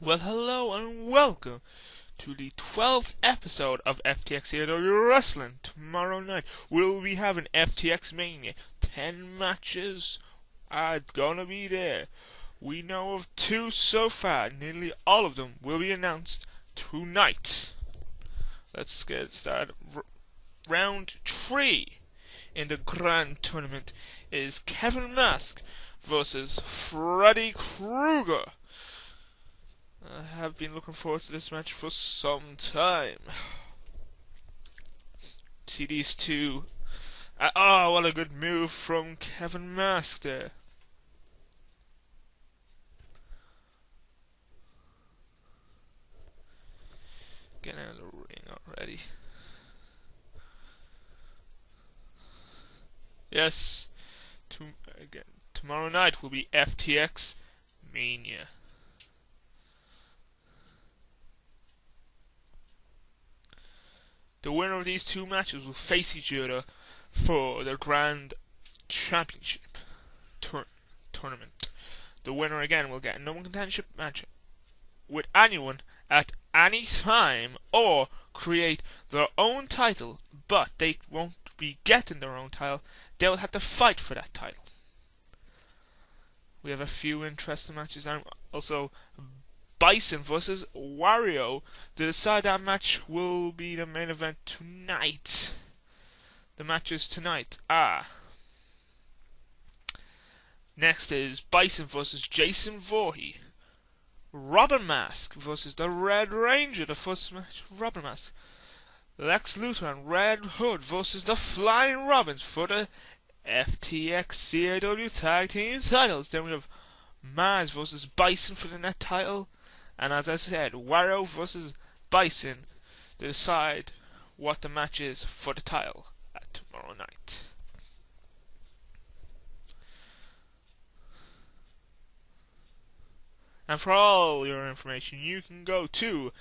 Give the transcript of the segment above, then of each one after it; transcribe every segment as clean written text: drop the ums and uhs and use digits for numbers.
Well, hello and welcome to the 12th episode of FTX CAW Wrestling. Tomorrow night we'll be having FTX Mania. 10 matches are gonna be there. We know of 2 so far. Nearly all of them will be announced tonight. Let's get started. Round 3 in the grand tournament is Kevin Mask versus Freddy Krueger. I have been looking forward to this match for some time. See these two. Oh, what a good move from Kevin Mask there. Getting out of the ring already. Yes. Again, tomorrow night will be FTX Mania. The winner of these 2 matches will face each other for the Grand Championship tournament. The winner again will get a number contendership match with anyone at any time or create their own title, but they won't be getting their own title. They will have to fight for that title. We have a few interesting matches and also Bison versus Wario. To decide that match will be the main event tonight. The matches tonight are: next is Bison versus Jason Voorhees. Robin Mask versus the Red Ranger. The first match, Robin Mask. Lex Luthor and Red Hood versus the Flying Robins for the FTX CAW Tag Team titles. Then we have Maz versus Bison for the net title. And as I said, Wario versus Bison to decide what the match is for the title at tomorrow night. And for all your information, you can go to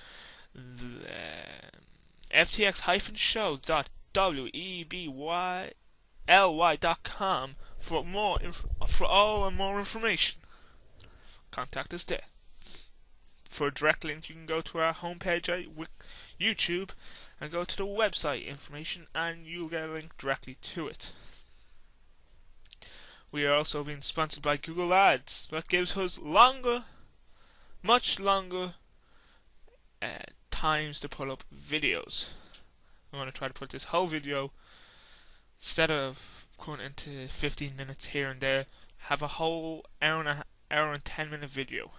ftx-show.webly.com for more information. Contact us there. For a direct link, you can go to our homepage at YouTube and go to the website information, and you'll get a link directly to it. We are also being sponsored by Google Ads. That gives us much longer times to pull up videos. I'm going to try to put this whole video, instead of going into 15 minutes here and there, have a whole hour and 10 minute video.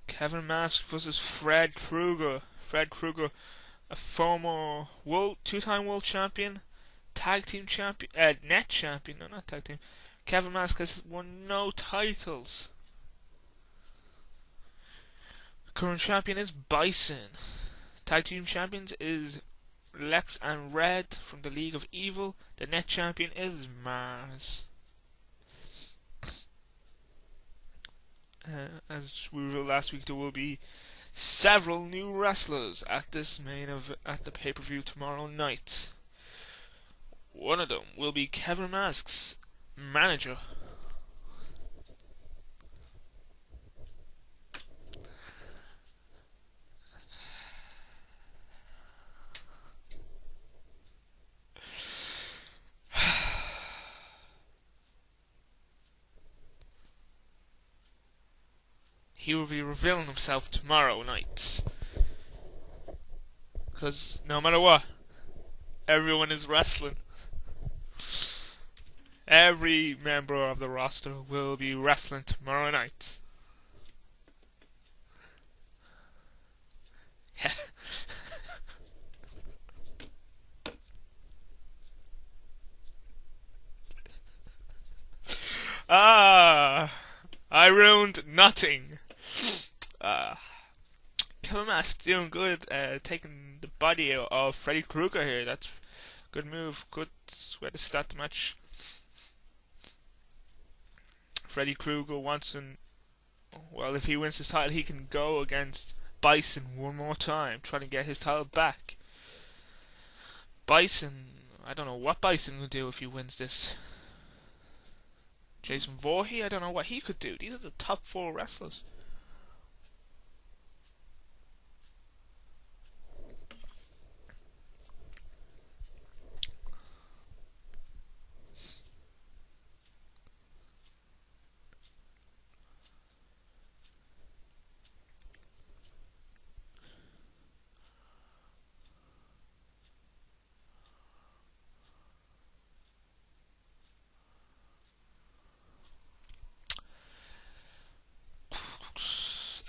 Kevin Mask versus Fred Krueger. Fred Krueger, a former 2-time world champion, tag team champion, net champion, no, not tag team. Kevin Mask has won no titles. The current champion is Bison. Tag team champions is Lex and Red from the League of Evil. The net champion is Mars. As we revealed last week, there will be several new wrestlers at the pay-per-view tomorrow night. One of them will be Kevin Mask's manager. He will be revealing himself tomorrow night. Because no matter what, everyone is wrestling. Every member of the roster will be wrestling tomorrow night. I ruined nothing. Kevin Mask doing good, taking the body of Freddy Krueger here. That's good move, good way to start the match. Freddy Krueger if he wins his title, he can go against Bison one more time, trying to get his title back. Bison I don't know what Bison will do if he wins this. Jason Voorhees, I don't know what he could do. These are the top 4 wrestlers.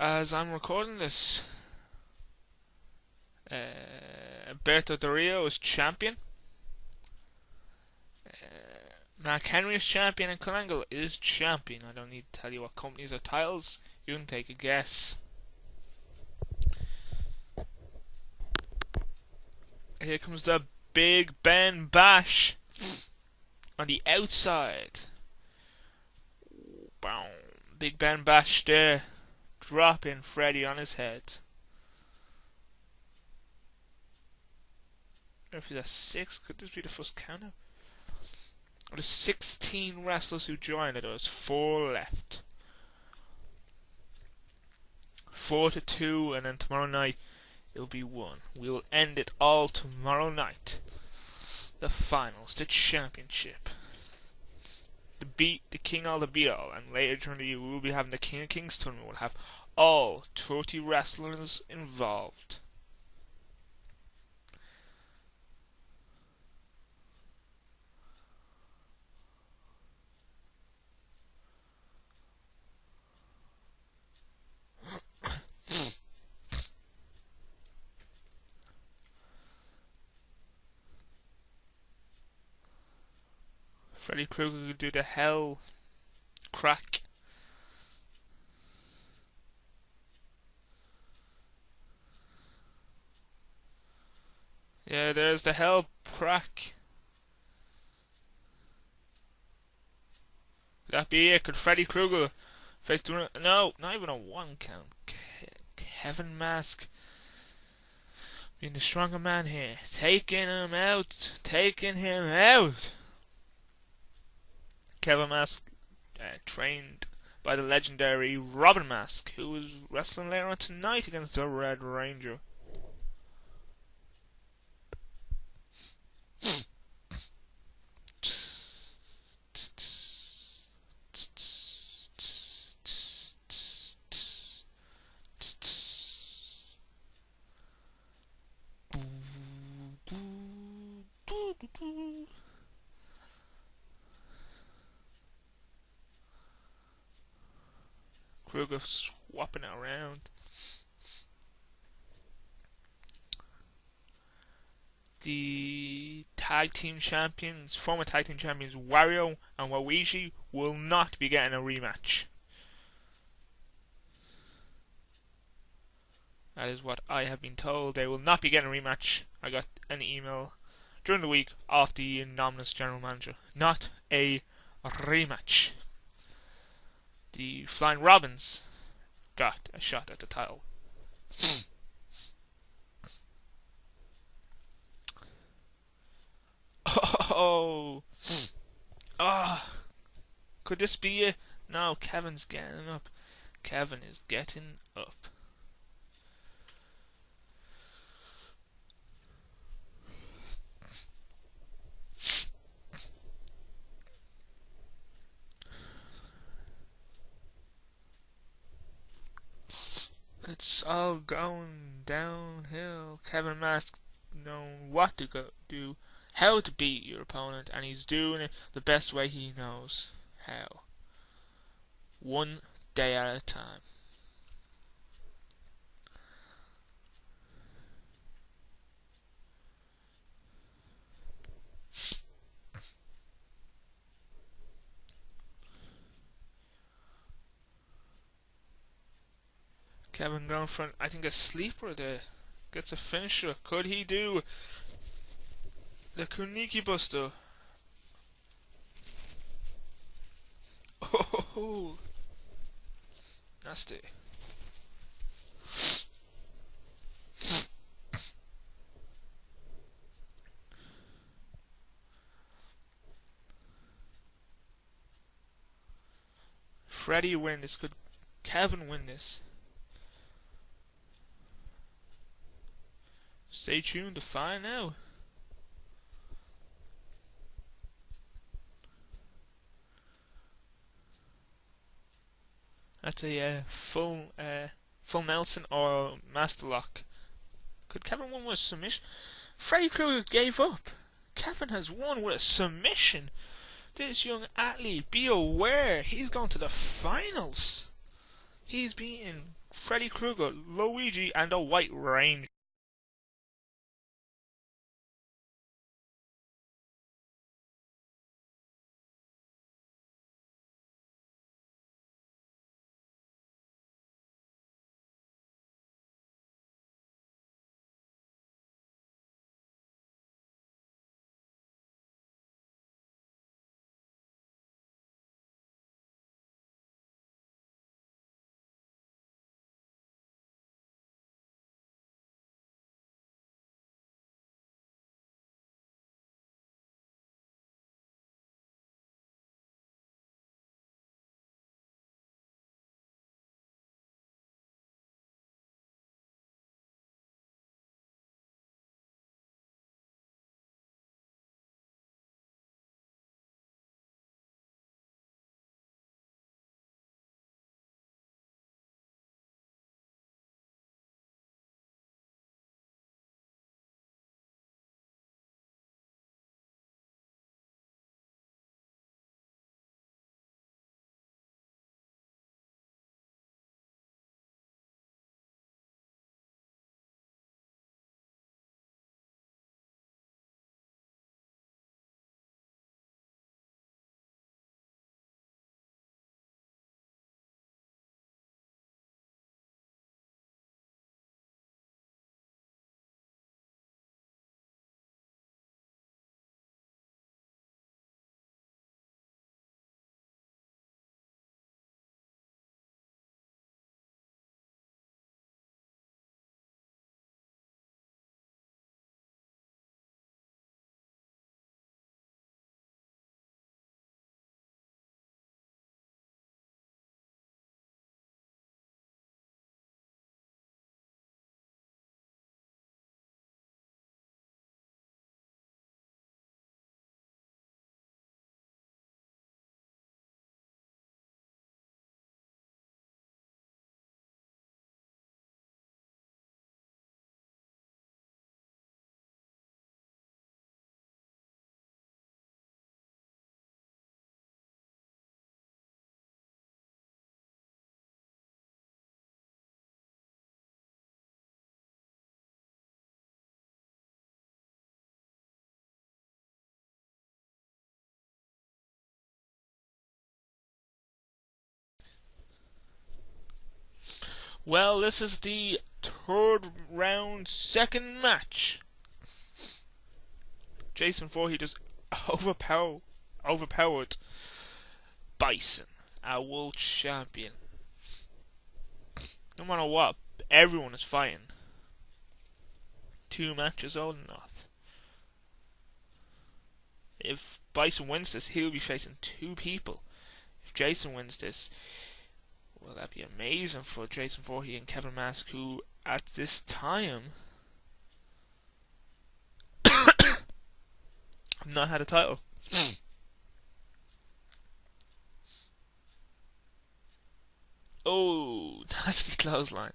As I'm recording this, Alberto Del Rio is champion. Mark Henry is champion, and Kurt Angle is champion. I don't need to tell you what companies or titles. You can take a guess. Here comes the Big Ben Bash on the outside. Boom. Big Ben Bash there. Dropping Freddy on his head. If he's at 6, could this be the first count out? There's 16 wrestlers who joined it. There's 4 left. 4-2, and then tomorrow night it'll be 1. We will end it all tomorrow night. The finals, the championship, the King all the beat all, and later during the year we will be having the King of Kings tournament. We'll have all 30 wrestlers involved. Freddy Krueger could do the hell crack. Yeah, there's the hell crack. Could that be it? Could Freddy Krueger face doing it? No, not even a 1 count. Kevin Mask being the stronger man here. Taking him out. Taking him out. Kevin Mask, trained by the legendary Robin Mask, who is wrestling later on tonight against the Red Ranger. Kruger swapping it around. The tag team champions, former tag team champions Wario and Waluigi, will not be getting a rematch. That is what I have been told. They will not be getting a rematch. I got an email during the week off the anonymous general manager. Not a rematch. The Flying Robins got a shot at the title. Oh, could this be it? No, Kevin's getting up. Kevin is getting up. It's all going downhill. Kevin Mask knows what to do, how to beat your opponent, and he's doing it the best way he knows how. 1 day at a time. Kevin going for, I think, a sleeper there. Gets a finisher. Could he do the Kuniki Buster? Oh, nasty. Freddie win this? Could Kevin win this? Stay tuned to find out. That's a full Nelson or Master Lock. Could Kevin win with a submission? Freddy Krueger gave up. Kevin has won with a submission. This young athlete, be aware, he's going to the finals. He's beating Freddy Krueger, Luigi, and the White Ranger. Well, this is the third round, second match. Jason Voorhees just overpowered Bison, our world champion. No matter what, everyone is fighting. 2 matches old enough. If Bison wins this, he'll be facing 2 people. If Jason wins this, well, that'd be amazing for Jason Voorhees and Kevin Mask, who at this time have not had a title. Oh, nasty clothesline.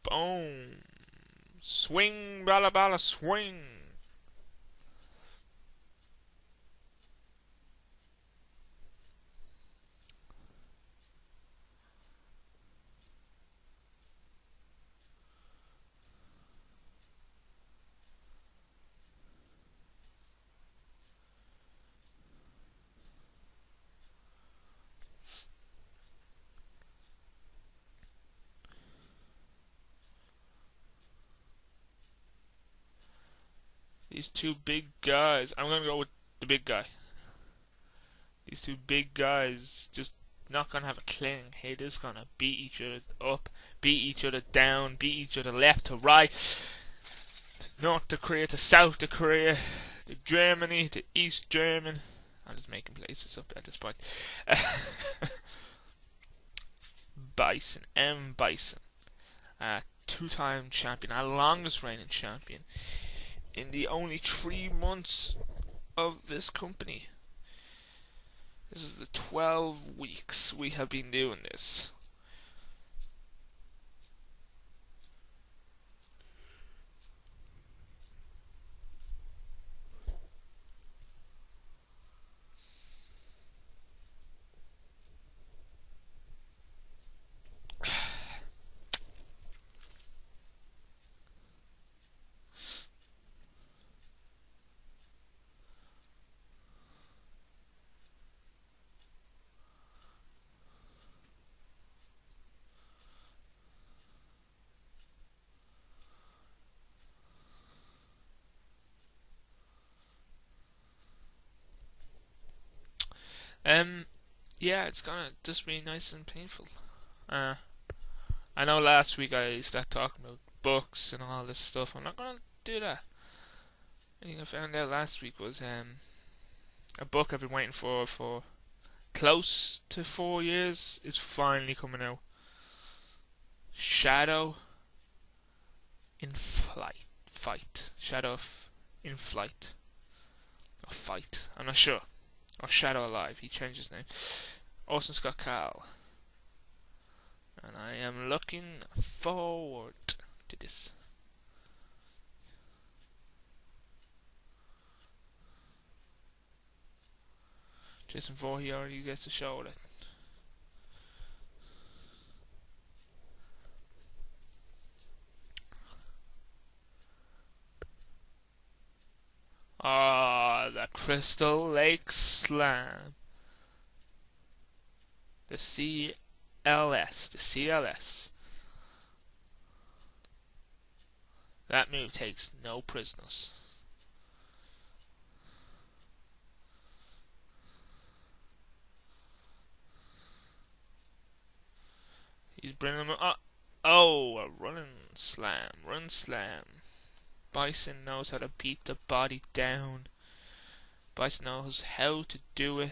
Boom. Swing, bala bala, swing. These 2 big guys. I'm gonna go with the big guy. These 2 big guys just not gonna have a clean hit. They're just gonna beat each other up, beat each other down, beat each other left to right, North to Korea to South to Korea, to Germany to East German. I'm just making places up at this point. Bison, M. Bison, two-time champion, our longest reigning champion in the only 3 months of this company. This is the 12 weeks we have been doing this. Yeah, it's gonna just be nice and painful. I know last week I started talking about books and all this stuff. I'm not gonna do that. I think I found out last week was a book I've been waiting for close to 4 years is finally coming out. Shadow in Flight. Fight. In Flight. Or Fight. I'm not sure. Or Shadow Alive. He changed his name. Orson Scott Cowell. And I am looking forward to this. Jason Voorhees already gets a show that. The Crystal Lake Slam. The CLS. That move takes no prisoners. He's bringing them up. Oh, a run slam. Bison knows how to beat the body down. Bison knows how to do it.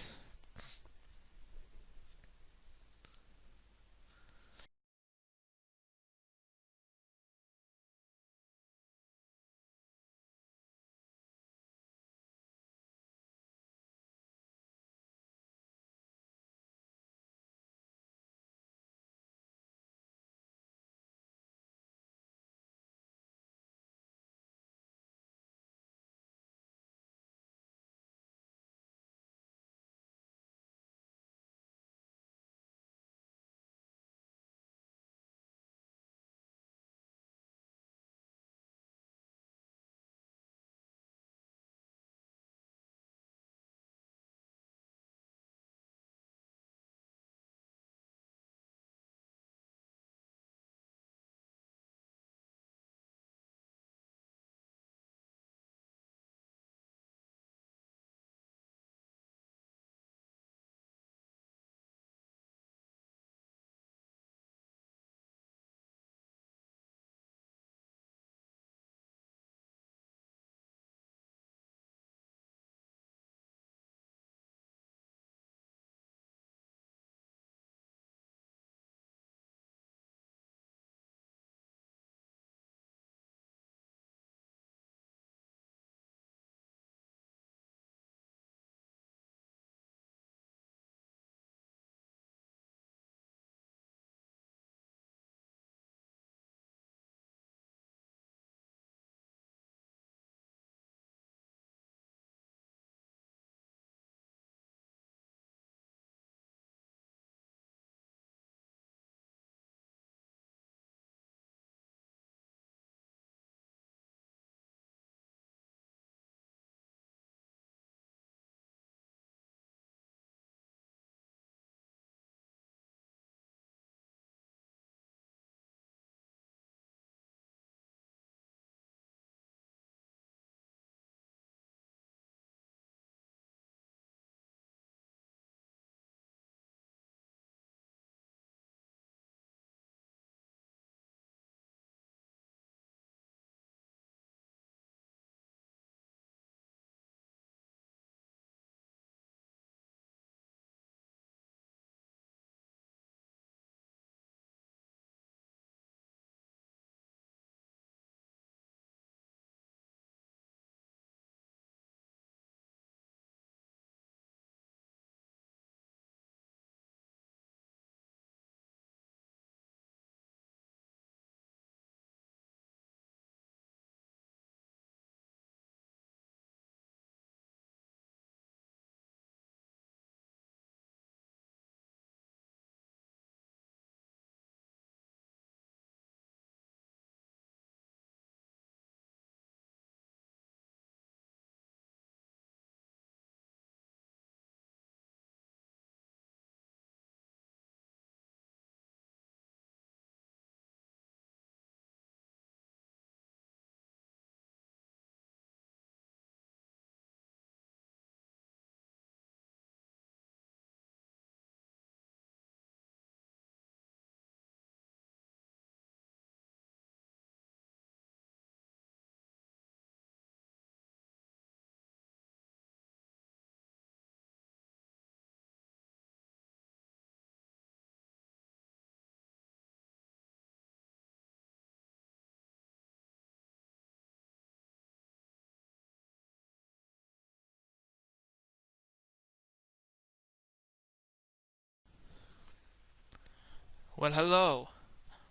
Well, hello.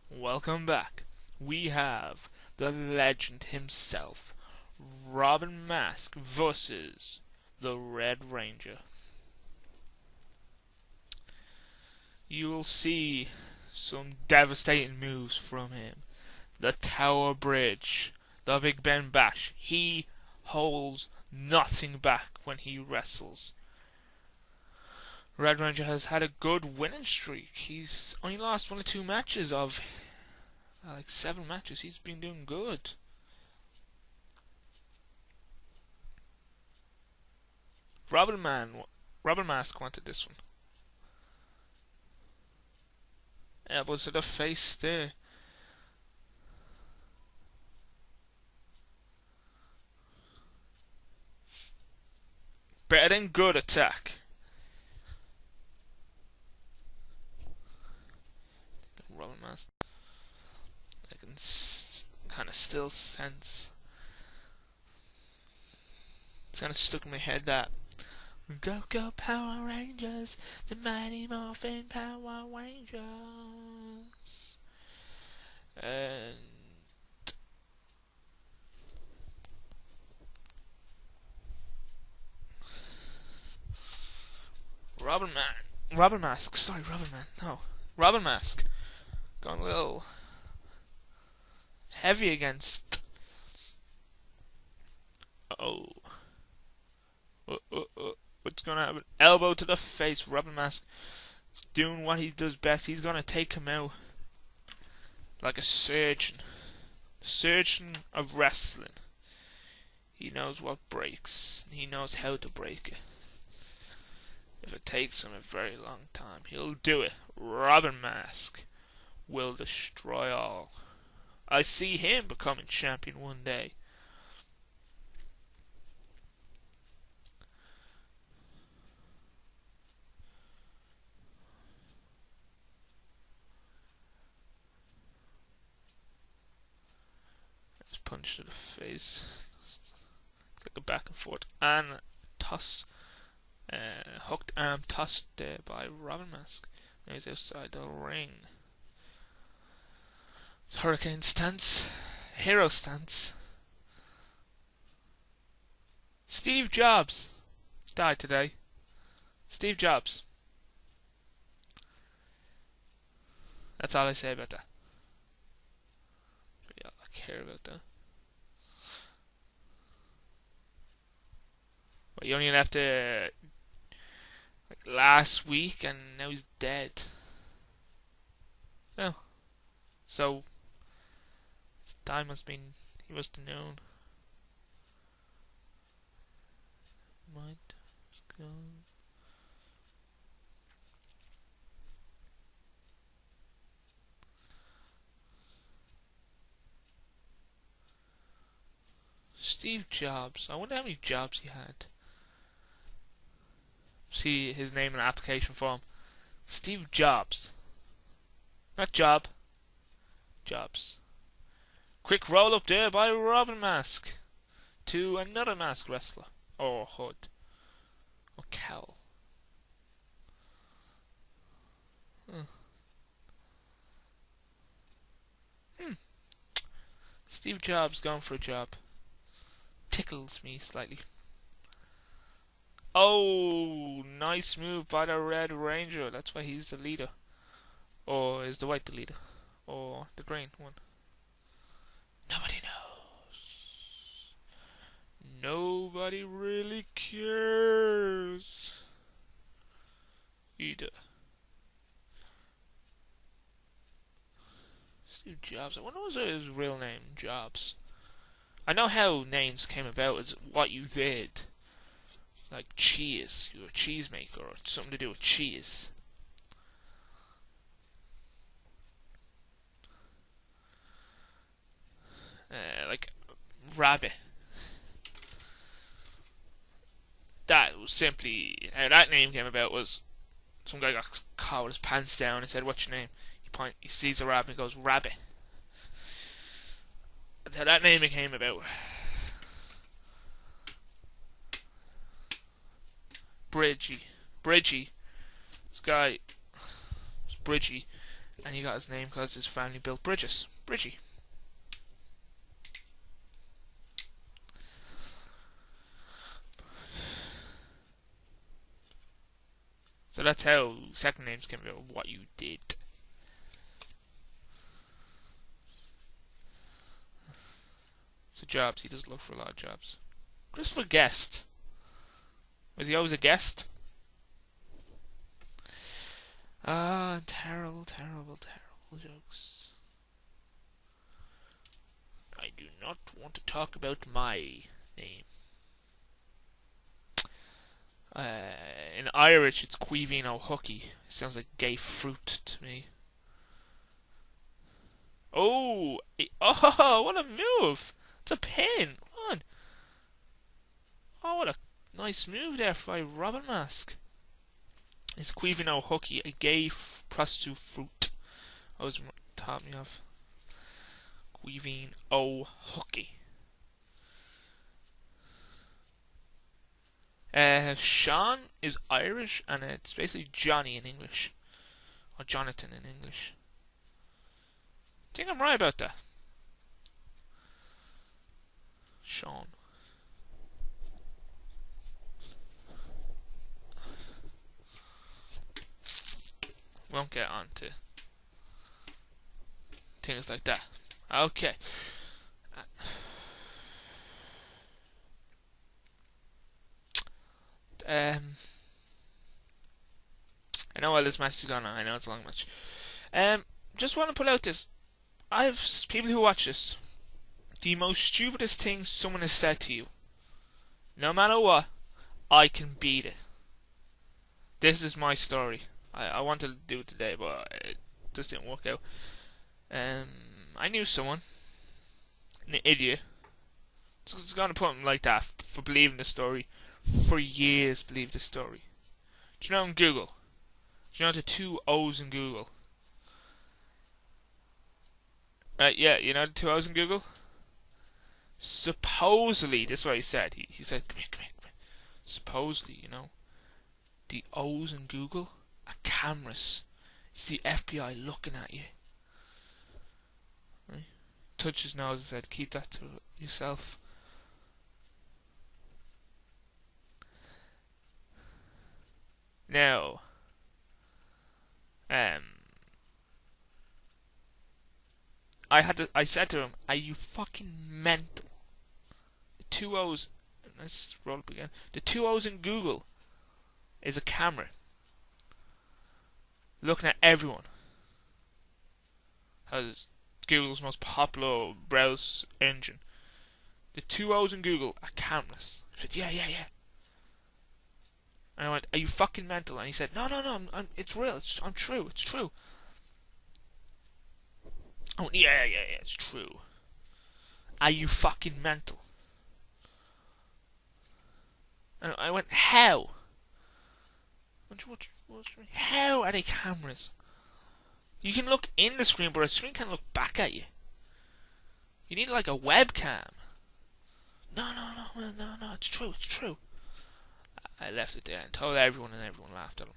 Welcome back. We have the legend himself, Robin Mask versus the Red Ranger. You will see some devastating moves from him. The Tower Bridge, the Big Ben Bash. He holds nothing back when he wrestles. Red Ranger has had a good winning streak. He's only lost 1 or 2 matches of like 7 matches. He's been doing good. Robin Mask wanted this one. Elbow to the face there. Better than good attack. Robin Mask. I can kind of still sense. It's kind of stuck in my head that go go Power Rangers, the mighty morphin Power Rangers. And Robin Mask. Sorry, Robin Man. No, Robin Mask. Gone a little heavy against. What's gonna happen? Elbow to the face. Robin Mask doing what he does best. He's gonna take him out like a surgeon. Surgeon of wrestling. He knows what breaks. He knows how to break it. If it takes him a very long time, he'll do it. Robin Mask will destroy all. I see him becoming champion one day. Just punch to the face. Like a back and forth. And toss. Hooked arm tossed there by Robin Mask. Now he's outside the ring. Hurricane stance. Hero stance. Steve Jobs died today. Steve Jobs. That's all I say about that. Really all I care about that. Well, he only left like last week, and now he's dead. Oh, so his time must have been. He must have known. Might go. Steve Jobs. I wonder how many jobs he had. See his name in the application form. Steve Jobs. Not Job. Jobs. Quick roll up there by Robin Mask to another Mask wrestler. Or Hood. Or Cowl. Steve Jobs going for a job. Tickles me slightly. Oh, nice move by the Red Ranger. That's why he's the leader. Or is the white the leader? Or the green one? Nobody knows. Nobody really cares. Either. Steve Jobs. I wonder what was his real name? Jobs. I know how names came about. It's what you did. Like cheese. You're a cheesemaker or something to do with cheese. Like rabbit. That was simply how that name came about. Was some guy got caught with his pants down and said, "What's your name?" He sees a rabbit and goes, "Rabbit." That's how that name came about. Bridgie. This guy was Bridgie. And he got his name because his family built bridges. Bridgie. So that's how second names came about, what you did. So jobs, he does look for a lot of jobs. Just for guest. Was he always a guest? Terrible jokes. I do not want to talk about my name. In Irish, it's Cuivine O'Hucky. Sounds like gay fruit to me. Oh, what a move! It's a pin. Come on. Oh, what a nice move there by Robin Mask. It's Cuivine O'Hucky, a gay prostitute fruit. Always taught me of. Cuivine O'Hucky. Sean is Irish, and it's basically Johnny in English. Or Jonathan in English. I think I'm right about that. Sean. Won't get on to things like that. Okay. I know while this match is going on, I know it's a long match. Just want to put out this. I have people who watch this. The most stupidest thing someone has said to you, no matter what, I can beat it. This is my story. I wanted to do it today, but it just didn't work out. I knew someone, an idiot. Just gonna put him like that for believing the story. For years, believed the story. Do you know in Google? Do you know the 2 O's in Google? Right, yeah, you know the 2 O's in Google? Supposedly, this is what he said. He said, come here. Supposedly, you know, the O's in Google are cameras. It's the FBI looking at you. Right? Touched his nose and said, keep that to yourself. Now, I said to him, are you fucking mental? The 2 O's, let's roll up again. The 2 O's in Google is a camera looking at everyone. Has Google's most popular browse engine. The 2 O's in Google are cameras. I said, yeah. And I went, are you fucking mental? And he said, no, it's real. It's true. I went, yeah, it's true. Are you fucking mental? And I went, how? How are they cameras? You can look in the screen, but a screen can't look back at you. You need like a webcam. No, it's true. I left it there and told everyone, and everyone laughed at him.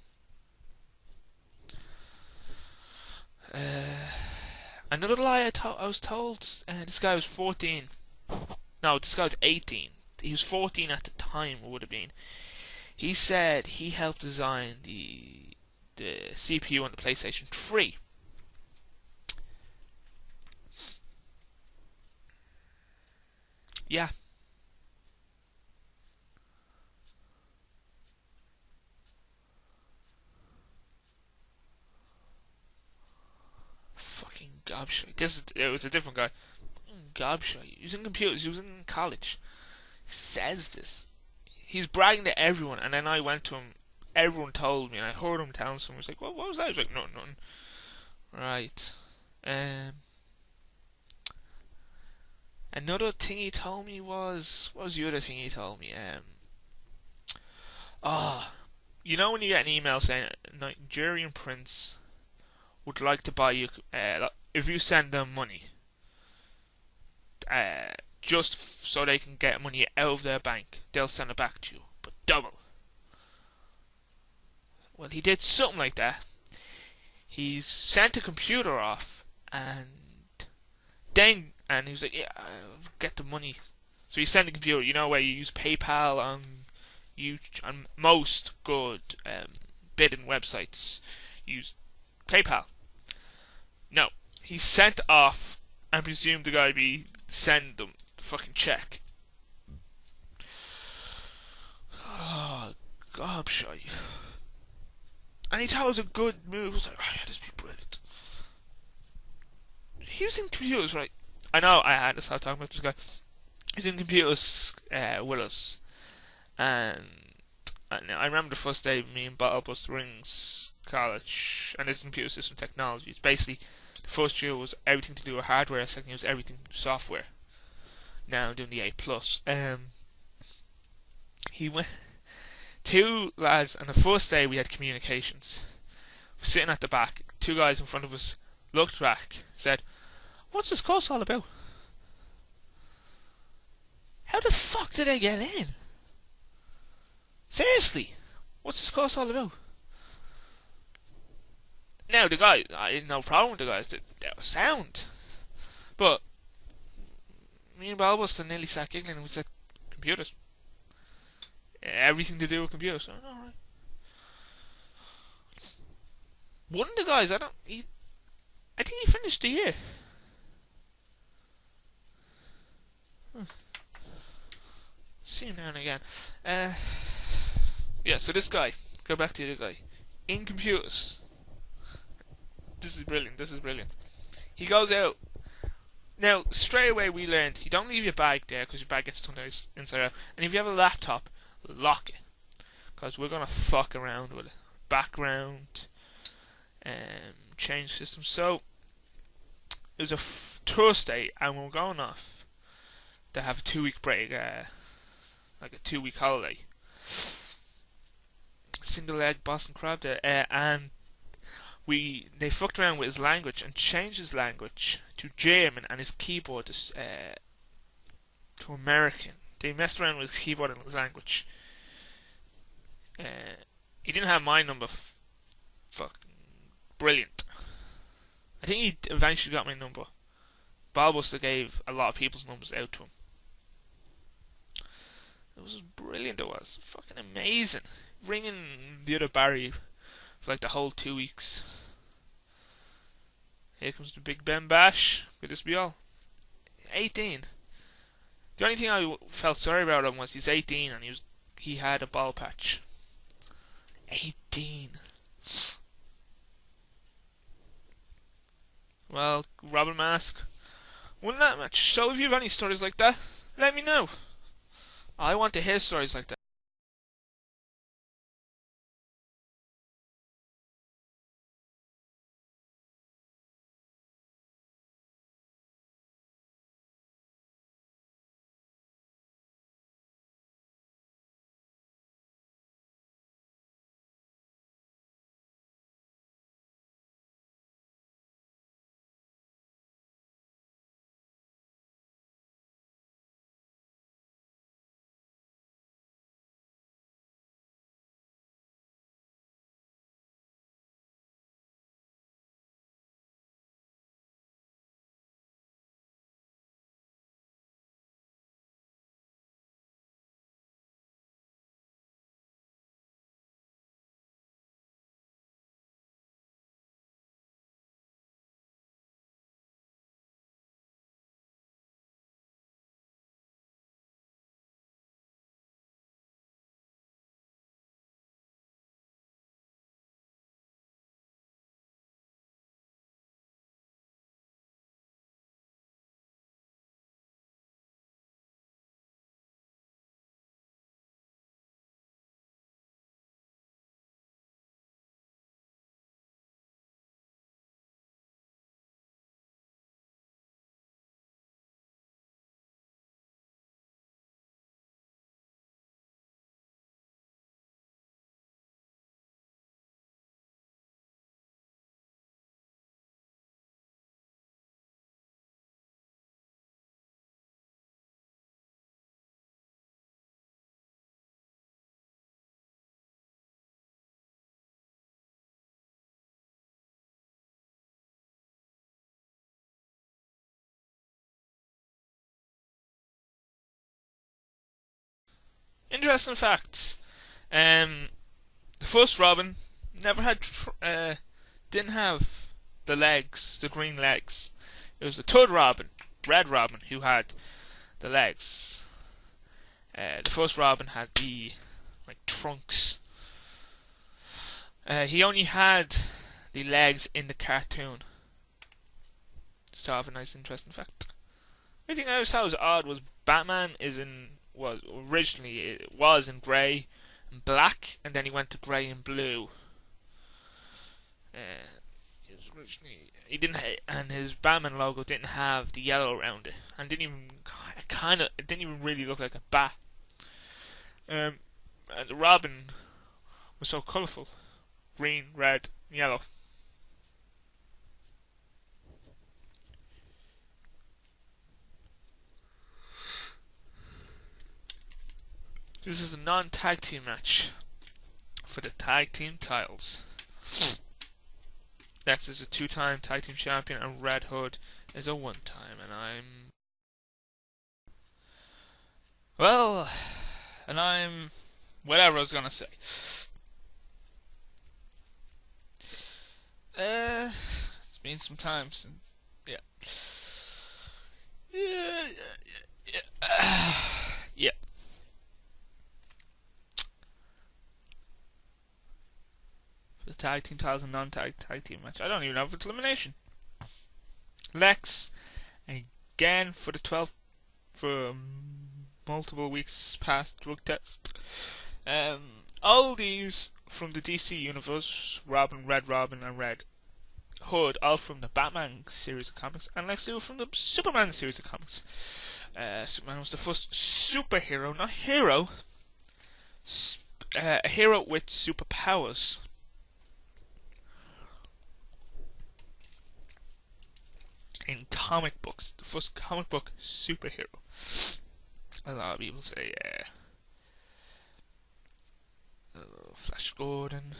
Another lie I was told, this guy was 14. No, this guy was 18. He was 14 at the time, it would have been. He said he helped design the CPU on the PlayStation 3. Yeah. Fucking gobshite. It was a different guy. Gobshite. He was in computers. He was in college. He says this. He's bragging to everyone, and then I went to him. Everyone told me, and I heard him telling someone. He was like, "What was that?" I was like, "Nothing." Right. Another thing he told me was, what was the other thing he told me? You know when you get an email saying Nigerian prince would like to buy you, if you send them money, just so they can get money out of their bank, they'll send it back to you, but double. Well, he did something like that. He's sent a computer off, and he was like, "Yeah, I'll get the money." So he sent the computer. You know where you use PayPal on most good bidding websites. Use PayPal. No, he sent off and presumed the guy be send them the fucking check. Oh, gobshite. And he thought it was a good move. I was like, oh yeah, this would be brilliant. He was in computers, right? I know I had to start talking about this guy. He was in computers with us. And I remember the first day me and Bottle Bust Rings College, and it's computer system technology. It's basically the first year was everything to do with hardware, second year was everything software. Now I'm doing the A plus. He went two lads, and the first day we had communications. We're sitting at the back, two guys in front of us looked back, said, "What's this course all about? How the fuck did I get in? Seriously, what's this course all about?" Now the guy, I had no problem with the guys, they were sound. But me and Balbus nearly sat giggling and we said, computers. Everything to do with computers. Oh, alright. One of the guys, I think he finished the year. See him now and again. Yeah, so this guy, go back to the guy. In computers. This is brilliant. He goes out. Now, straight away we learned, you don't leave your bag there because your bag gets turned inside out. And if you have a laptop, lock it. Because we're going to fuck around with it. Background, change system. So, it was a Thursday and we were going off to have a 2 week break, like a 2 week holiday. Single leg Boston Crab there, and they fucked around with his language and changed his language to German and his keyboard to American. They messed around with his keyboard and his language. He didn't have my number. Fucking brilliant. I think he eventually got my number. Balbuster gave a lot of people's numbers out to him. It was brilliant. It was fucking amazing. Ringing the other Barry for like the whole 2 weeks. Here comes the Big Ben Bash. Could this be all? 18. The only thing I felt sorry about him was he's 18 and he had a ball patch. 18. Well, Robin Mask won that match. So if you have any stories like that, let me know. I want to hear stories like that. interesting facts. The first Robin never had, didn't have the legs, the green legs. It was the third Robin, Red Robin, who had the legs. The first Robin had the trunks. He only had the legs in the cartoon. Just to have a nice, interesting fact. The thing I always thought was odd was Batman originally it was in grey and black, and then he went to grey and blue. He didn't, and his Batman logo didn't have the yellow around it, and it didn't even really look like a bat. And the Robin was so colourful, green, red, yellow. This is a non-tag team match for the tag team titles. Lex is a 2-time tag team champion, and Red Hood is a 1-time. I'm whatever I was gonna say. It's been some time since, yeah. For the tag team titles and non-tag tag team match, I don't even know if it's elimination. Lex again for multiple weeks past drug test. All these from the DC universe: Robin, Red Robin, and Red Hood, all from the Batman series of comics, and Lex Luthor from the Superman series of comics. Superman was the first superhero, not hero, a hero with superpowers. In comic books, the first comic book superhero. A lot of people say, Flash Gordon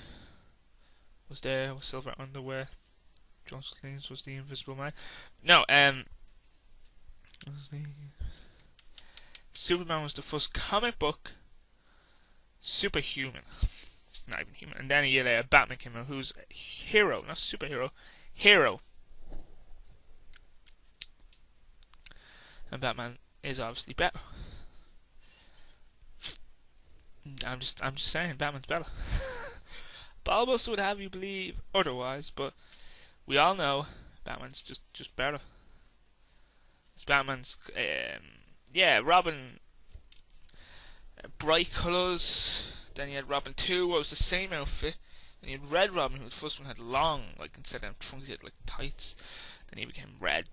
was there with silver underwear. John Cleese was the Invisible Man. No, Superman was the first comic book superhuman. Not even human. And then a year later, Batman came out, who's a hero, not superhero, hero. And Batman is obviously better. I'm just saying, Batman's better. Ballbuster would have you believe otherwise, but we all know Batman's just better. It's Batman's, Robin, bright colours. Then you had Robin 2, what was the same outfit. Then you had Red Robin, who the first one had long, instead of trunks, he had tights. Then he became red.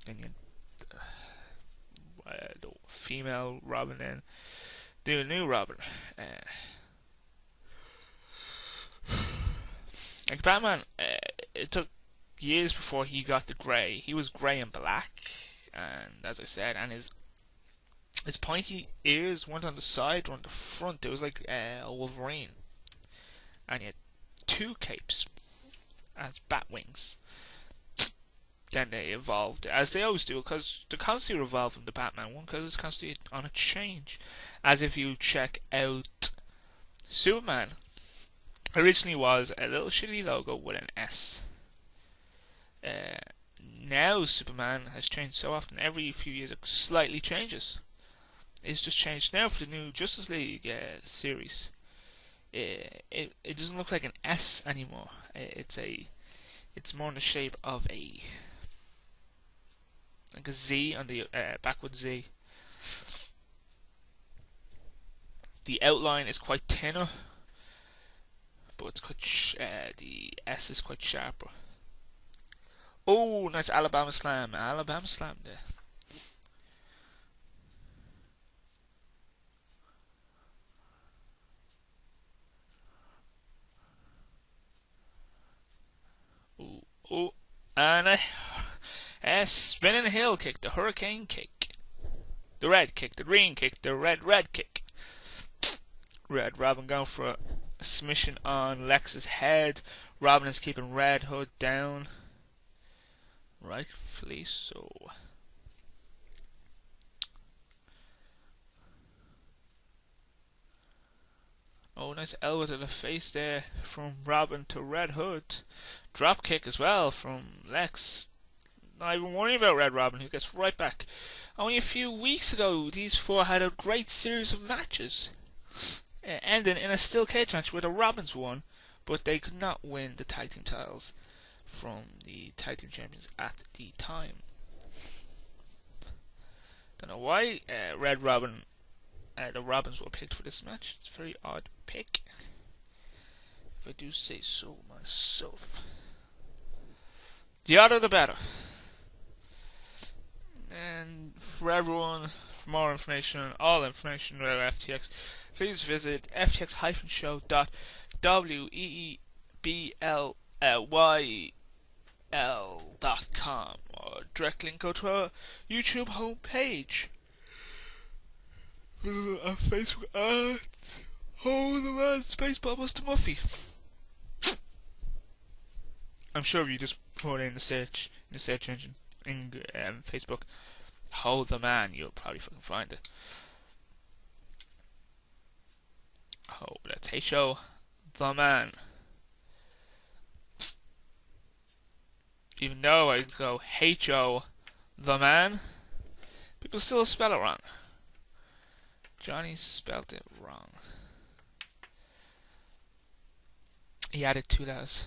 Then you had the female Robin, then the new Robin. Batman, it took years before he got the grey. He was grey and black, and as I said, and his pointy ears weren't on the side, or on the front. It was like a Wolverine, and he had 2 capes as bat wings. Then they evolved, as they always do, because they're constantly revolving the Batman one, because it's constantly on a change. As if you check out Superman, originally was a little shitty logo with an S. Now Superman has changed so often, every few years it slightly changes. It's just changed now for the new Justice League series. It doesn't look like an S anymore. It's more in the shape of a Z on the backward Z. The outline is quite thinner, but it's quite the S is quite sharper. Oh, nice Alabama Slam there. Oh, and a spinning heel kick, the hurricane kick, the red kick, the green kick, the red kick. Red Robin going for a submission on Lex's head. Robin is keeping Red Hood down, rightfully so. nice elbow to the face there from Robin to Red Hood. Drop kick as well from Lex. Not even worrying about Red Robin, who gets right back. Only a few weeks ago, these four had a great series of matches, ending in a steel cage match where the Robins won, but they could not win the tag team titles from the tag team champions at the time. Don't know why Red Robin, the Robins were picked for this match. It's a very odd pick, if I do say so myself. The odder the better. And for everyone, for more information and all information about FTX, please visit ftx-show.weebly.com or direct link go to our YouTube homepage. Visit our Facebook at Oh the Man Space Bubbles to Muffy. I'm sure if you just put in the search engine in Facebook, Hold the Man, you'll probably fucking find it. Oh, that's H-O the Man. Even though I go H-O the Man, people still spell it wrong. Johnny spelled it wrong. He added 2 letters.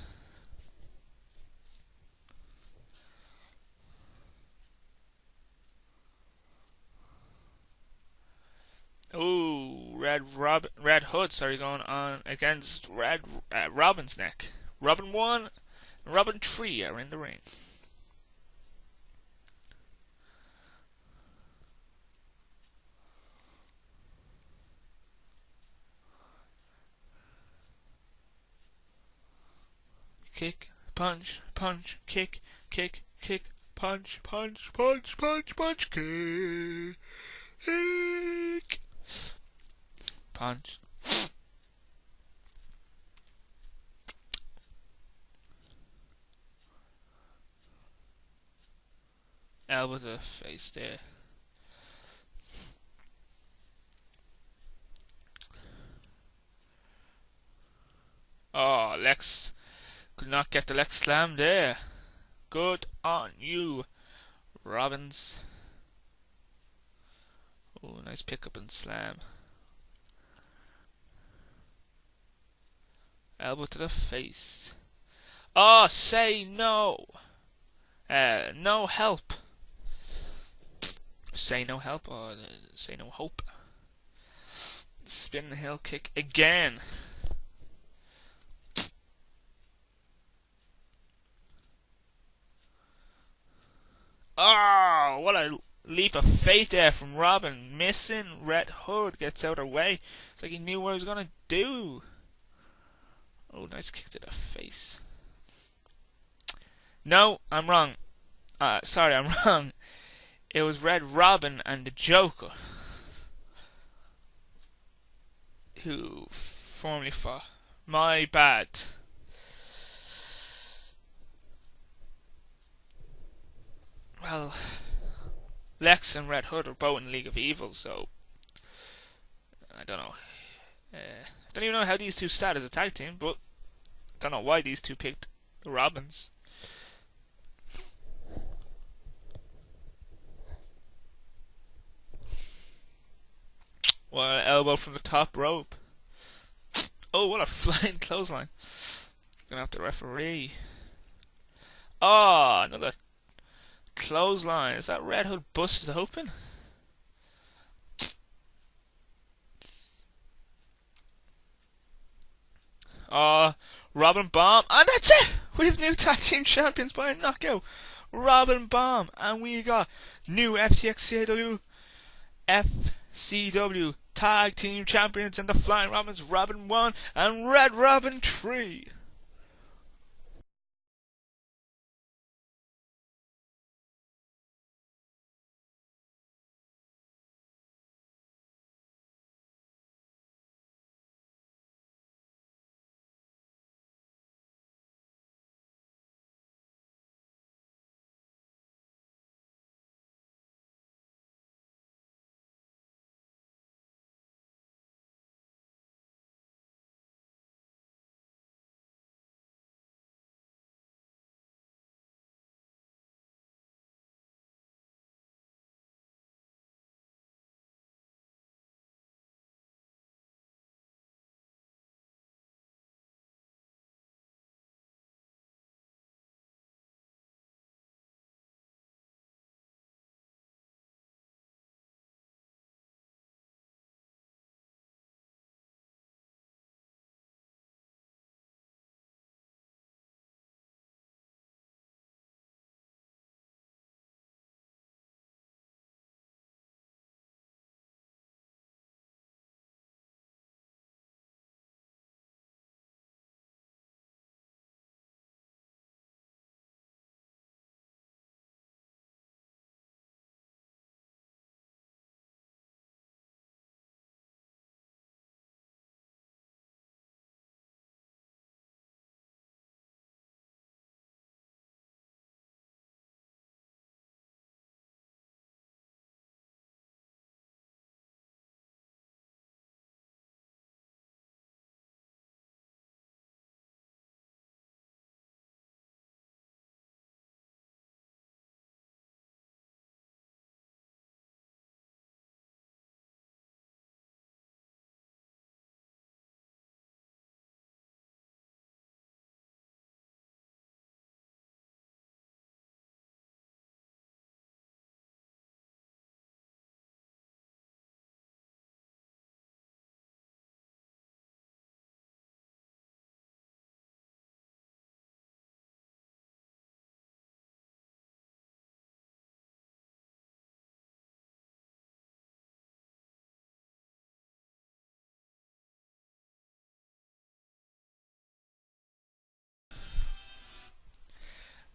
Ooh, Red Hood, going on against Robin's neck. Robin 1 and Robin 3 are in the ring. Kick, punch, punch, kick, kick, kick, punch, punch, punch, punch, punch, kick, kick, punch. Elbow to the face there. Oh, Lex could not get the Lex slam there. Good on you, Robbins. Oh, nice pickup and slam. Elbow to the face. Oh, say no. No help. Say no help or say no hope. Spin heel kick again. Oh, what a leap of faith there from Robin. Missing. Red Hood gets out of the way. It's like he knew what he was going to do. Oh, nice kick to the face. No, I'm wrong. Sorry, I'm wrong. It was Red Robin and the Joker who formerly fought. My bad. Well, Lex and Red Hood are both in League of Evil, so I don't know. I don't even know how these two start as a tag team, but I don't know why these two picked the Robins. What an elbow from the top rope. Oh, what a flying clothesline. Gonna have to referee. Oh, another clothesline. Is that Red Hood busted open? Robin Bomb. And that's it! We have new tag team champions by a knockout. Robin Bomb. And we got new FTX CAW FCW tag team champions and the Flying Robins, Robin 1 and Red Robin 3.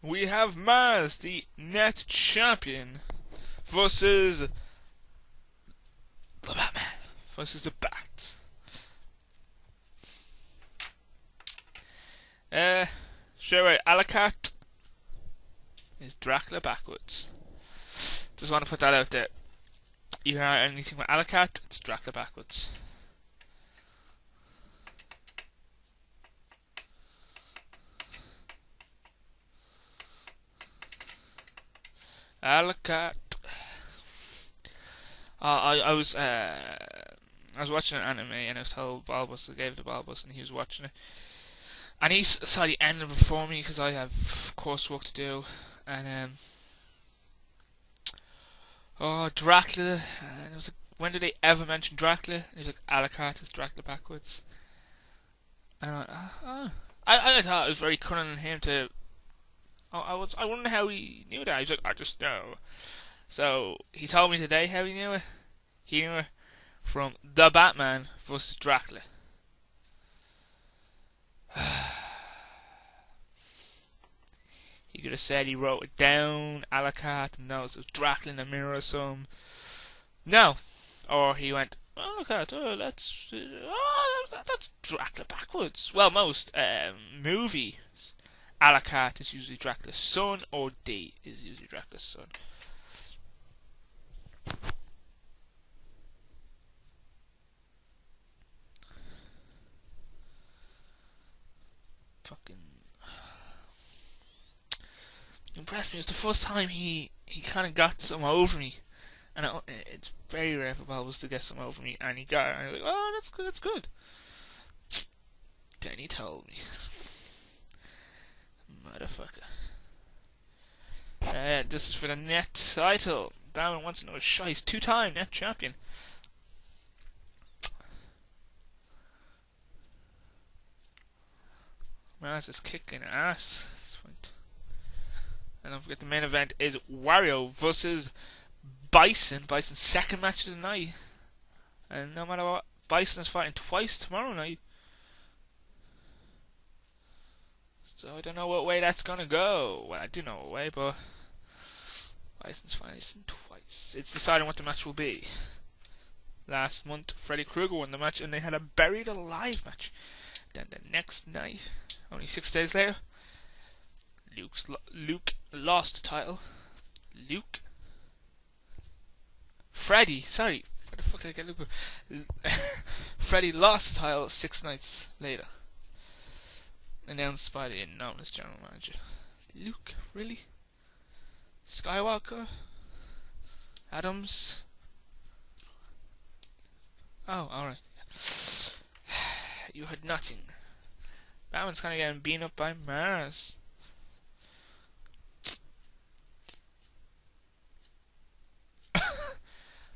we have Maz, the net champion, versus the Batman, versus the Bat. Straight away, Alacat is Dracula backwards. Just want to put that out there. You hear anything with Alacat, it's Dracula backwards. Alacat. I was watching an anime and I was told Balbus, I gave the Balbus and he was watching it. And he saw the end before me because I have coursework to do. And Dracula. And it was like, when did they ever mention Dracula? And he was like, Alacat is Dracula backwards. And I thought it was very cunning in him to. I wonder how he knew that. He's like, I just know. So he told me today how he knew it. He knew it from The Batman versus Dracula. He could have said he wrote it down, Alacat, and knows it was Dracula in the mirror or some. No. Or he went, Alacat, that's Dracula backwards. Well, most movies, Alacat is usually Dracula's son, or D is usually Dracula's son. Fucking impressed me. It's the first time he kind of got some over me, and it's very rare for Balbus to get some over me, and he got it, and I was like, oh, that's good. Then he told me, motherfucker. This is for the net title. Darwin wants to know a shice. 2-time net champion. Maz is kicking ass. And don't forget the main event is Wario versus Bison. Bison's second match of the night. And no matter what, Bison is fighting twice tomorrow night. So I don't know what way that's gonna go. Well, I do know what way, but Bison's fighting twice. It's deciding what the match will be. Last month, Freddy Krueger won the match, and they had a Buried Alive match. Then the next night, only 6 days later, Luke lost the title. Freddy, sorry. Where the fuck did I get Luke? Freddy lost the title 6 nights later. Announced by the anonymous general manager. Luke, really? Skywalker? Adams? Oh, alright. You had nothing. Batman's kind of getting beaten up by Mars.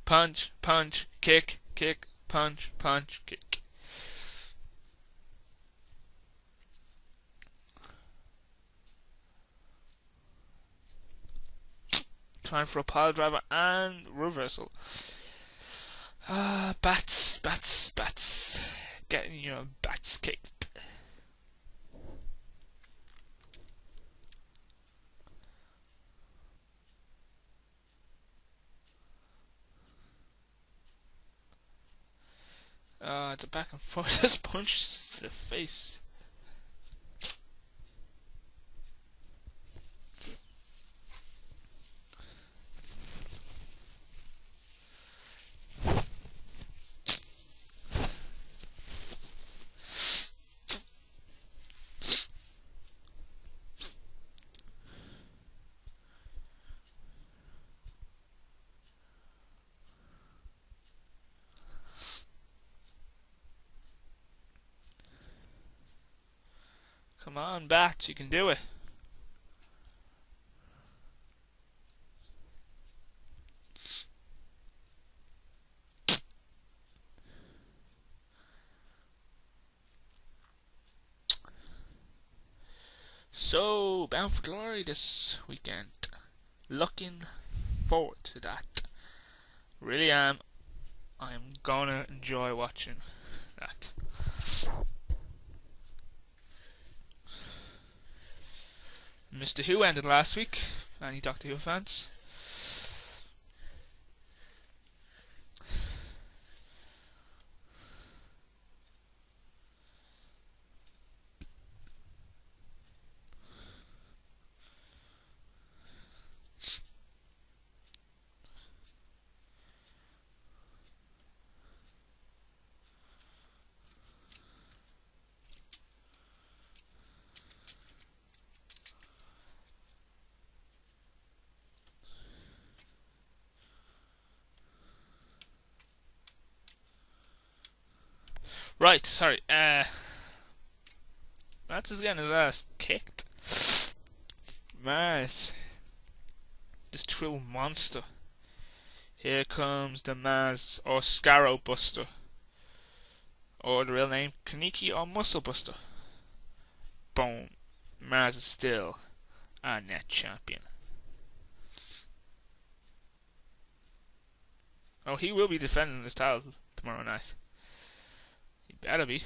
Punch, punch, kick, kick, punch, punch, kick. Trying for a pile driver and reversal. Bats. Getting your bats kicked. The back and forth just punched the face. Come on, Bats, you can do it. So, Bound for Glory this weekend. Looking forward to that. Really am. I'm gonna enjoy watching that. Mr. Who ended last week. Any Doctor Who fans? Right, sorry. That's just getting his ass kicked. Maz. This true monster. Here comes the Maz, or Scarrow Buster. Or the real name, Kaneki or Muscle Buster. Boom. Maz is still our net champion. Oh, he will be defending his title tomorrow night. He better be.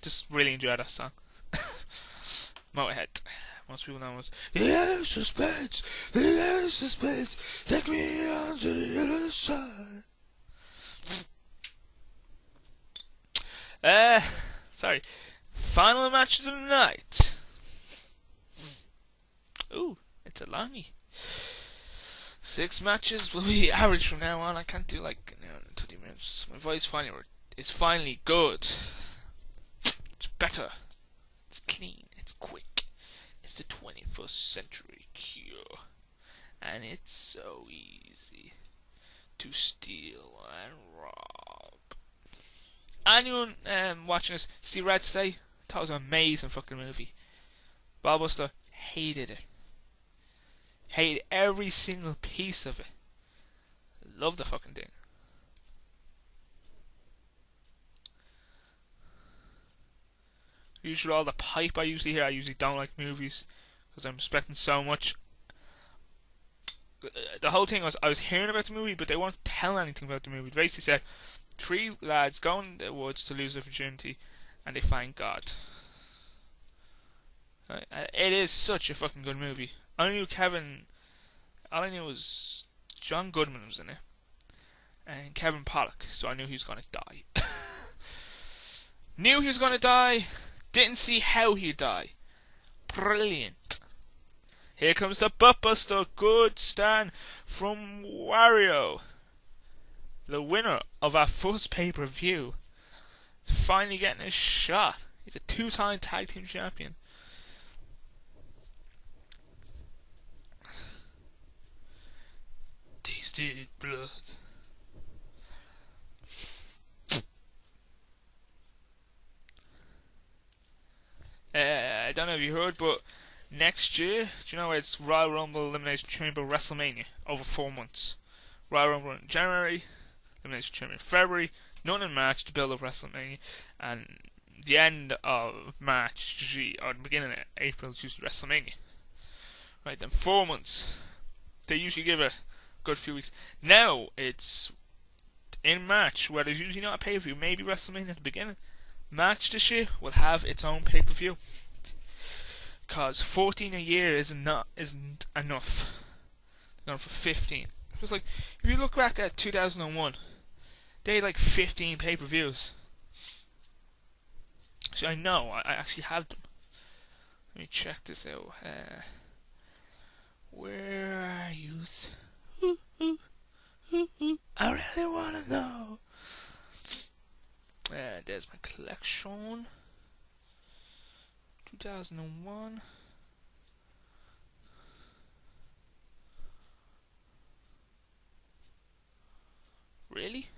Just really enjoy that song. Motorhead. Most people know it was "Yeah, suspense, yeah, suspense, take me on to the other side." Sorry. Final match of the night. Ooh, it's a longie. 6 matches will be average from now on. I can't do like 20 minutes. My voice is finally good. It's better. It's clean. It's quick. It's the 21st century cure. And it's so easy to steal and rob. Anyone watching this see Red State? Thought it was an amazing fucking movie. Ballbuster hated it. Hated every single piece of it. Love the fucking thing. Usually all the pipe I usually hear. I usually don't like movies because I'm expecting so much. The whole thing was I was hearing about the movie, but they won't tell anything about the movie. They basically said 3 lads go in the woods to lose their virginity, and they find God. It is such a fucking good movie. I knew Kevin. All I knew was John Goodman was in it, and Kevin Pollock. So I knew he was gonna die. Knew he was gonna die. Didn't see how he'd die. Brilliant. Here comes the buttbuster. Good stand from Wario, the winner of our first pay-per-view. Finally getting a shot. He's a 2-time tag team champion. Tasted blood. I don't know if you heard, but next year, do you know it's Royal Rumble, Elimination Chamber, WrestleMania over 4 months. Royal Rumble in January, Elimination Chamber in February, none in March to build up WrestleMania, and the end of March, usually, or the beginning of April, is usually WrestleMania. Right, then 4 months. They usually give a good few weeks. Now it's in March, where there's usually not a pay-per-view, maybe WrestleMania at the beginning. March this year will have its own pay-per-view. Because 14 a year isn't enough. They're going for 15. It was like, if you look back at 2001, they had like 15 pay-per-views. So I know, I actually have them. Let me check this out. Where are you? I really wanna know. There's my collection. 2001. Really?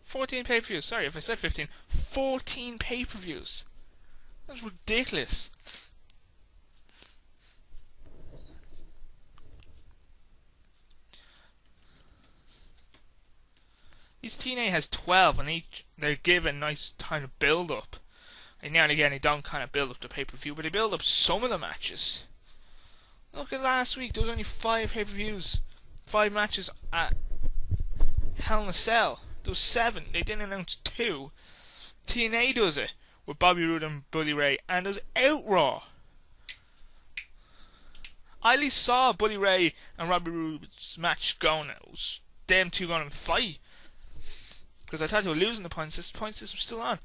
$14 pay-per-views. Sorry if I said 15. 14 pay-per-views. That's ridiculous. These TNA has 12, and they give a nice kind of build-up. And now and again, they don't kind of build up the pay-per-view, but they build up some of the matches. Look at last week, there was only 5 pay-per-views. 5 matches at Hell in a Cell. There was 7, they didn't announce 2. TNA does it with Bobby Roode and Bully Ray, and there's Outraw. I at least saw Bully Ray and Bobby Roode's match going. It was them two going to fight. Because I thought they were losing the point system. Point system was still on.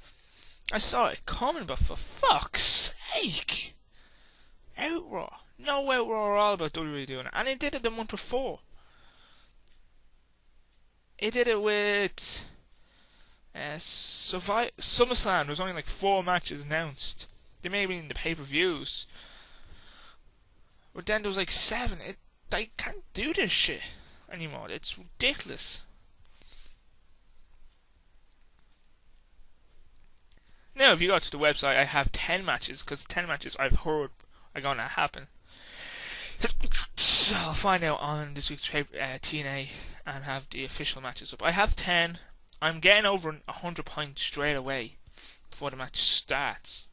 I saw it coming, but for fuck's sake. Outraw. No Outraw at all about WWE doing it. And they did it the month before. It did it with SummerSlam. There was only like 4 matches announced. They may have been in the pay-per-views. But then there was like 7. They can't do this shit anymore. It's ridiculous. Now, if you go to the website, I have 10 matches, because 10 matches I've heard are going to happen. So I'll find out on this week's TNA and have the official matches up. I have 10. I'm getting over 100 points straight away before the match starts.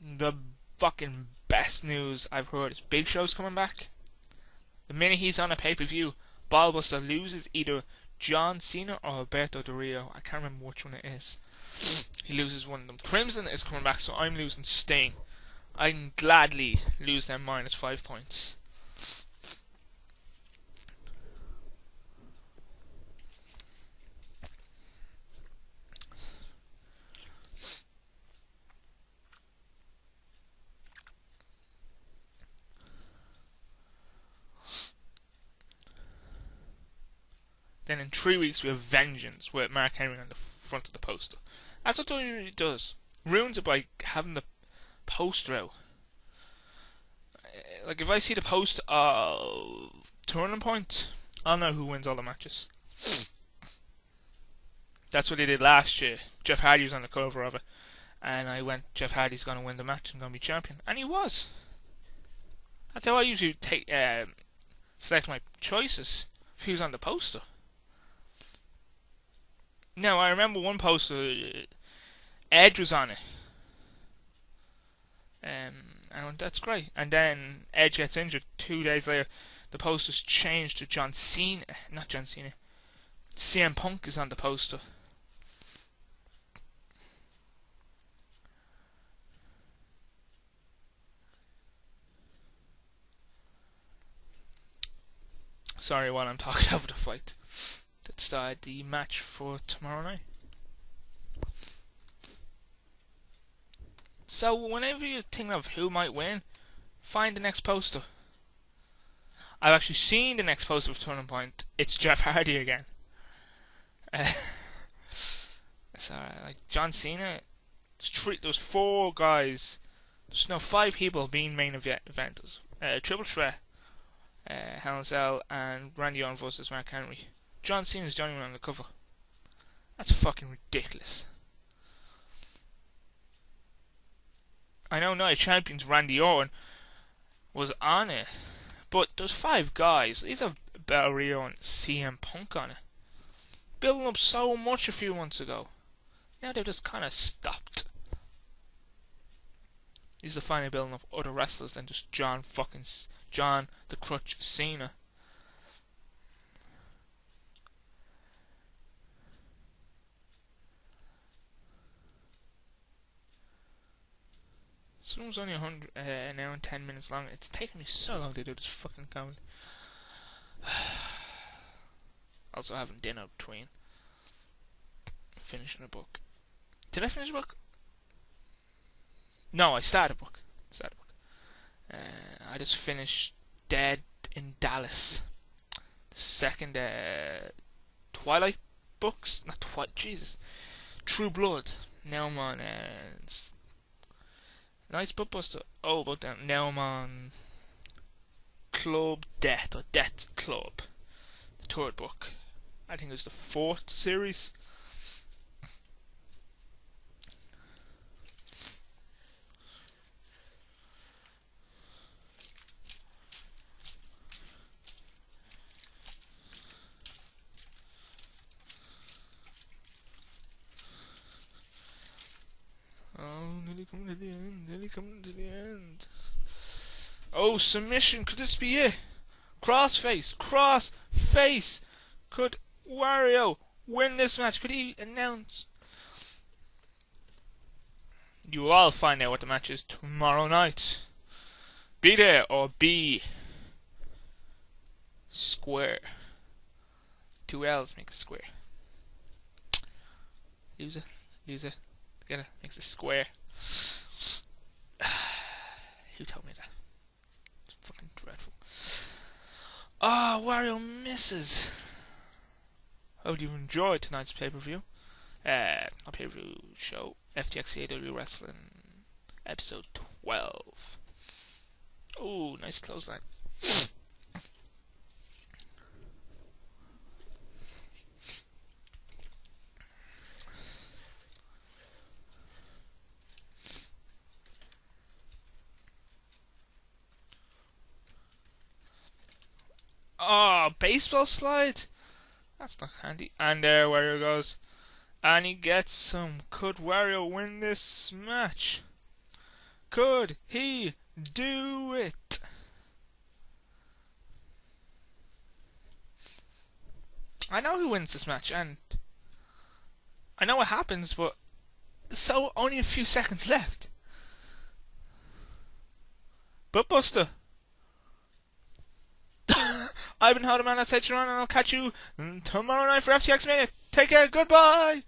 The fucking best news I've heard is Big Show's coming back. The minute he's on a pay-per-view, Ballbuster loses either John Cena or Alberto Del Rio. I can't remember which one it is. He loses one of them. Crimson is coming back, so I'm losing Sting. I can gladly lose them minus 5 points. Then in 3 weeks we have Vengeance with Mark Henry on the front of the poster. That's what WWE does. Ruins it by having the poster out. Like if I see the poster of Turning Point, I'll know who wins all the matches. That's what they did last year. Jeff Hardy was on the cover of it, and I went, Jeff Hardy's going to win the match and going to be champion, and he was. That's how I usually select my choices. If he was on the poster. Now, I remember one poster, Edge was on it. And I went, that's great. And then Edge gets injured 2 days later. The poster's changed to John Cena. Not John Cena. CM Punk is on the poster. Sorry, while I'm talking over the fight. Let's start the match for tomorrow night. So, whenever you think of who might win, find the next poster. I've actually seen the next poster of Turning Point. It's Jeff Hardy again. It's alright. Like John Cena, there's 4 guys. There's no 5 people being main eventers. Triple Threat, Hell in a Cell, and Randy Orton versus Mark Henry. John Cena's the only one on the cover. That's fucking ridiculous. I know Night Champions Randy Orton was on it, but there's 5 guys. These have Bel Rio and CM Punk on it. Building up so much a few months ago. Now they've just kind of stopped. These are finally building up other wrestlers than just John the Crutch Cena. This one's only an hour and 10 minutes long. It's taken me so long to do this fucking comedy. Also having dinner between. Finishing a book. Did I finish a book? No, I started a book. I just finished Dead in Dallas. The second Twilight books. Not Twilight, Jesus. True Blood. Now I'm on Nice Blockbuster. Oh, but now I'm on Club Death, or Death Club. The 3rd book. I think it's the 4th series. Nearly coming to the end. Oh, submission. Could this be it? Crossface. Could Wario win this match? Could he announce? You will all find out what the match is tomorrow night. Be there or be square. 2 L's make a square. Loser. Together makes a square. Who told me that? It's fucking dreadful. Wario misses. Hope you enjoyed tonight's pay-per-view. A pay-per-view show. FTX CAW Wrestling episode 12. Oh, nice clothesline. Baseball slide? That's not handy. And there Wario goes. And he gets some. Could Wario win this match? Could he do it? I know who wins this match, and I know what happens, but so only a few seconds left. But Buster. I've been How the Man That Said You On, and I'll catch you tomorrow night for FTX Mania. Take care, goodbye!